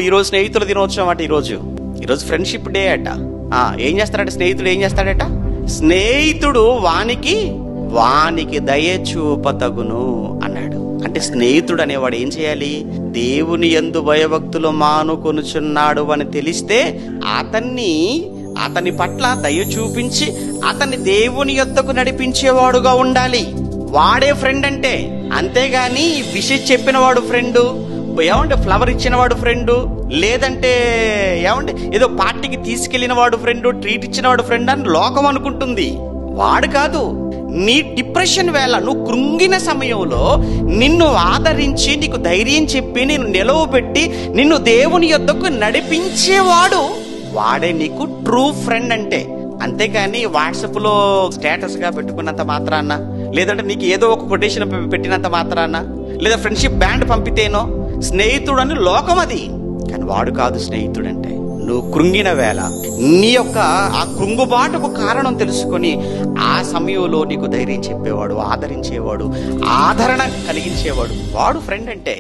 ఈరోజు స్నేహితుల దినోత్సవం అట. ఈరోజు ఫ్రెండ్షిప్ డే అట. ఏం చేస్తాడట స్నేహితుడు? ఏం చేస్తాడట? స్నేహితుడు వానికి దయ చూపతగును అన్నాడు. అంటే స్నేహితుడు అనేవాడు ఏం చేయాలి? దేవుని యందు భయభక్తులు మానుకొనుచున్నాడు అని తెలిస్తే అతని పట్ల దయ చూపించి అతన్ని దేవుని యొద్దకు నడిపించేవాడుగా ఉండాలి. వాడే ఫ్రెండ్ అంటే. అంతేగాని విషయం చెప్పిన వాడు ఫ్రెండు, ఫ్లవర్ ఇచ్చిన వాడు ఫ్రెండు, లేదంటే ఏదో పార్టీకి తీసుకెళ్లిన వాడు ఫ్రెండు, ట్రీట్ ఇచ్చిన వాడు ఫ్రెండ్ అని లోకం అనుకుంటుంది. వాడు కాదు. నీ డిప్రెషన్ వేళ, నువ్వు కృంగిన సమయంలో నిన్ను ఆదరించి నీకు ధైర్యం చెప్పి నిన్ను నిలవబెట్టి నిన్ను దేవుని యొద్దకు నడిపించేవాడు వాడే నీకు ట్రూ ఫ్రెండ్ అంటే. అంతేకాని వాట్సాప్ లో స్టేటస్ గా పెట్టుకున్నంత మాత్రాన, లేదంటే నీకు ఏదో ఒక కొటేషన్ పెట్టినంత మాత్రాన, లేదా ఫ్రెండ్షిప్ బ్యాండ్ పంపితేనో స్నేహితుడు అని లోకం అది. కానీ వాడు కాదు స్నేహితుడు అంటే. నువ్వు కృంగిన వేళ నీ యొక్క ఆ కృంగుబాటుకు కారణం తెలుసుకొని ఆ సమయంలో నీకు ధైర్యం చెప్పేవాడు, ఆదరించేవాడు, ఆదరణ కలిగించేవాడు వాడు ఫ్రెండ్ అంటే.